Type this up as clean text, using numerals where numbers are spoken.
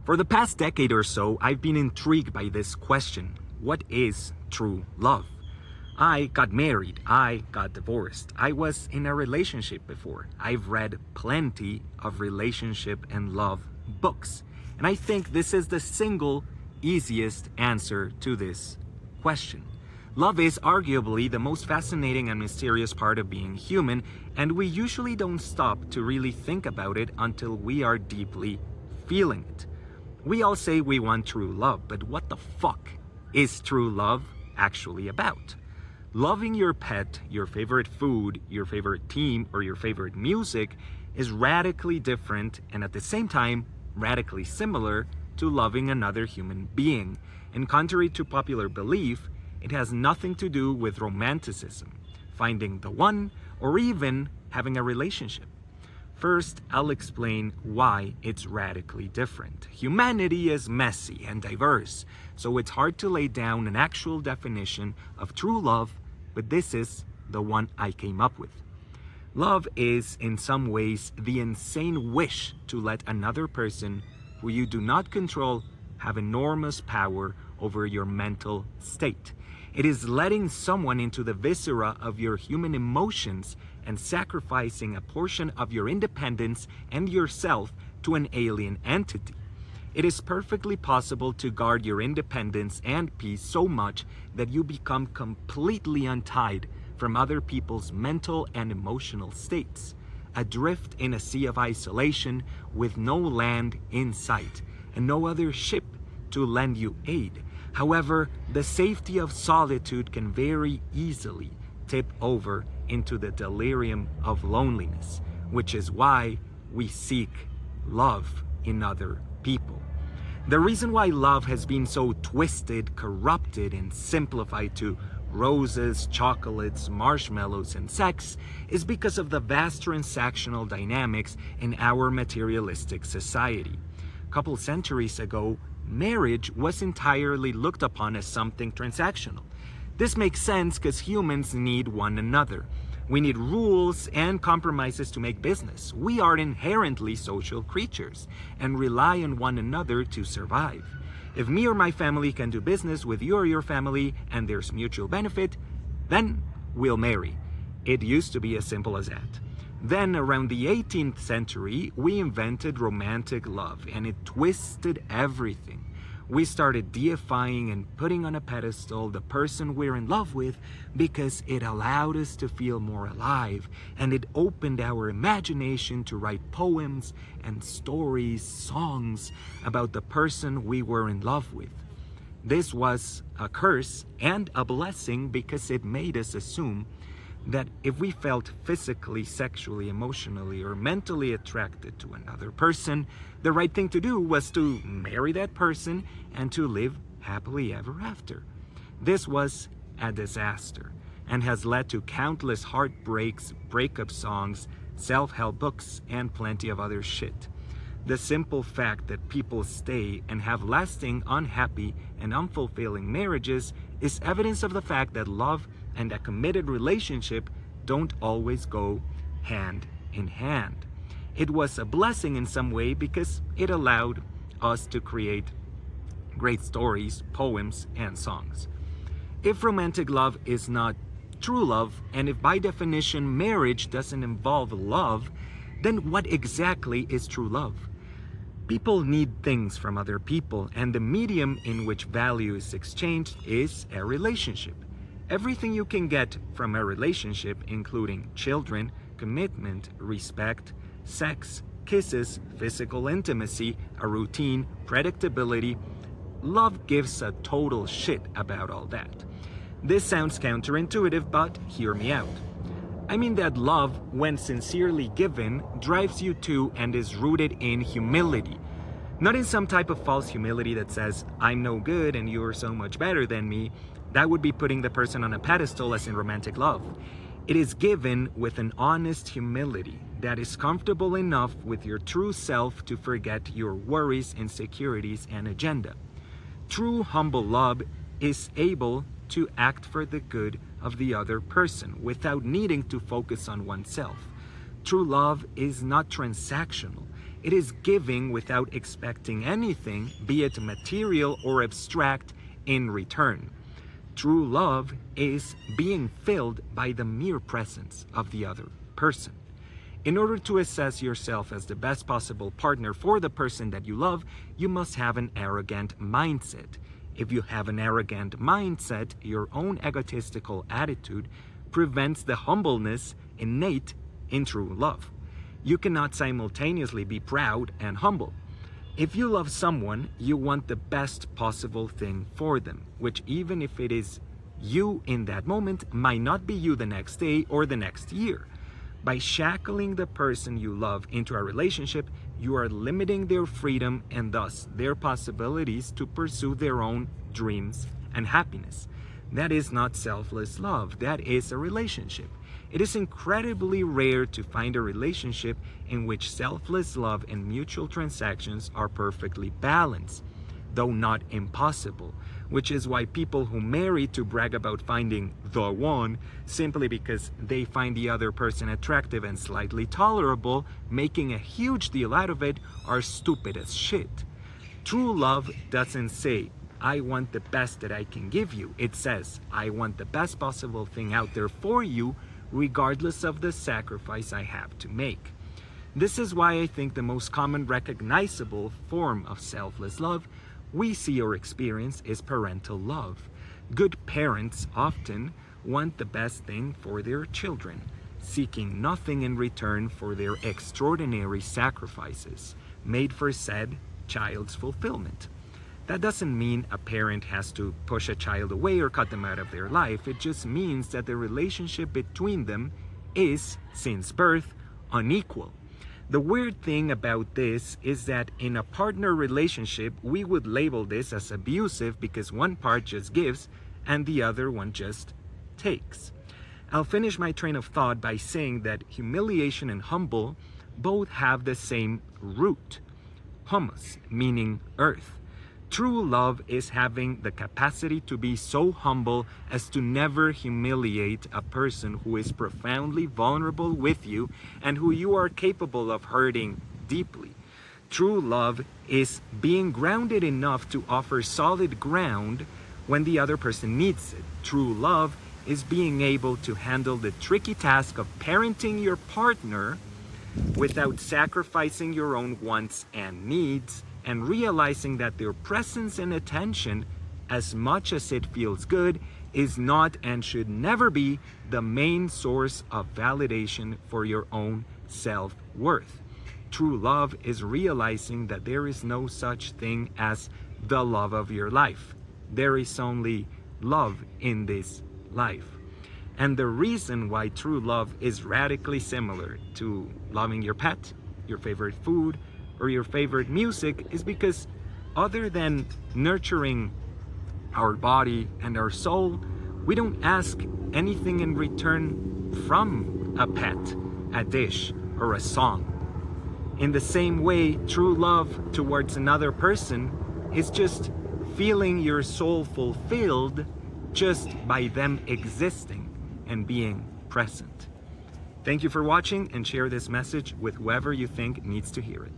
For the past decade or so, I've been intrigued by this question. What is true love? I got married. I got divorced. I was in a relationship before. I've read plenty of relationship and love books. And I think this is the single easiest answer to this question. Love is arguably the most fascinating and mysterious part of being human, and we usually don't stop to really think about it until we are deeply feeling it. We all say we want true love, but what the fuck is true love actually about? Loving your pet, your favorite food, your favorite team, or your favorite music is radically different and at the same time radically similar to loving another human being. And contrary to popular belief, it has nothing to do with romanticism, finding the one, or even having a relationship. First, I'll explain why it's radically different. Humanity is messy and diverse, so it's hard to lay down an actual definition of true love, but this is the one I came up with. Love is, in some ways, the insane wish to let another person who you do not control have enormous power over your mental state. It is letting someone into the viscera of your human emotions and sacrificing a portion of your independence and yourself to an alien entity. It is perfectly possible to guard your independence and peace so much that you become completely untied from other people's mental and emotional states, adrift in a sea of isolation with no land in sight and no other ship to lend you aid. However, the safety of solitude can very easily tip over into the delirium of loneliness, which is why we seek love in other people. The reason why love has been so twisted, corrupted, and simplified to roses, chocolates, marshmallows, and sex is because of the vast transactional dynamics in our materialistic society. A couple centuries ago, marriage was entirely looked upon as something transactional. This makes sense because humans need one another. We need rules and compromises to make business. We are inherently social creatures and rely on one another to survive. If me or my family can do business with you or your family and there's mutual benefit, then we'll marry. It used to be as simple as that. Then around the 18th century, we invented romantic love and it twisted everything. We started deifying and putting on a pedestal the person we're in love with because it allowed us to feel more alive and it opened our imagination to write poems and stories, songs about the person we were in love with. This was a curse and a blessing because it made us assume that if we felt physically, sexually, emotionally, or mentally attracted to another person, the right thing to do was to marry that person and to live happily ever after. This was a disaster and has led to countless heartbreaks, breakup songs, self-help books, and plenty of other shit. The simple fact that people stay and have lasting, unhappy, and unfulfilling marriages is evidence of the fact that love and a committed relationship don't always go hand in hand. It was a blessing in some way because it allowed us to create great stories, poems, and songs. If romantic love is not true love, and if by definition marriage doesn't involve love, then what exactly is true love? People need things from other people, and the medium in which value is exchanged is a relationship. Everything you can get from a relationship, including children, commitment, respect, sex, kisses, physical intimacy, a routine, predictability, love gives a total shit about all that. This sounds counterintuitive, but hear me out. I mean that love, when sincerely given, drives you to and is rooted in humility. Not in some type of false humility that says, I'm no good and you're so much better than me. That would be putting the person on a pedestal as in romantic love. It is given with an honest humility that is comfortable enough with your true self to forget your worries, insecurities, and agenda. True humble love is able to act for the good of the other person without needing to focus on oneself. True love is not transactional. It is giving without expecting anything, be it material or abstract, in return. True love is being filled by the mere presence of the other person. In order to assess yourself as the best possible partner for the person that you love, you must have an arrogant mindset. If you have an arrogant mindset, your own egotistical attitude prevents the humbleness innate in true love. You cannot simultaneously be proud and humble. If you love someone, you want the best possible thing for them, which, even if it is you in that moment, might not be you the next day or the next year. By shackling the person you love into a relationship, you are limiting their freedom and thus their possibilities to pursue their own dreams and happiness. That is not selfless love, that is a relationship. It is incredibly rare to find a relationship in which selfless love and mutual transactions are perfectly balanced, though not impossible, which is why people who marry to brag about finding the one simply because they find the other person attractive and slightly tolerable, making a huge deal out of it, are stupid as shit. True love doesn't say, I want the best that I can give you. It says, I want the best possible thing out there for you, regardless of the sacrifice I have to make. This is why I think the most common recognizable form of selfless love we see or experience is parental love. Good parents often want the best thing for their children, seeking nothing in return for their extraordinary sacrifices made for said child's fulfillment. That doesn't mean a parent has to push a child away or cut them out of their life. It just means that the relationship between them is, since birth, unequal. The weird thing about this is that in a partner relationship, we would label this as abusive because one part just gives and the other one just takes. I'll finish my train of thought by saying that humiliation and humble both have the same root, humus, meaning earth. True love is having the capacity to be so humble as to never humiliate a person who is profoundly vulnerable with you and who you are capable of hurting deeply. True love is being grounded enough to offer solid ground when the other person needs it. True love is being able to handle the tricky task of parenting your partner without sacrificing your own wants and needs, and realizing that their presence and attention, as much as it feels good, is not and should never be the main source of validation for your own self-worth. True love is realizing that there is no such thing as the love of your life. There is only love in this life. And the reason why true love is radically similar to loving your pet, your favorite food, or your favorite music is because, other than nurturing our body and our soul, we don't ask anything in return from a pet, a dish, or a song. In the same way, true love towards another person is just feeling your soul fulfilled just by them existing and being present. Thank you for watching, and share this message with whoever you think needs to hear it.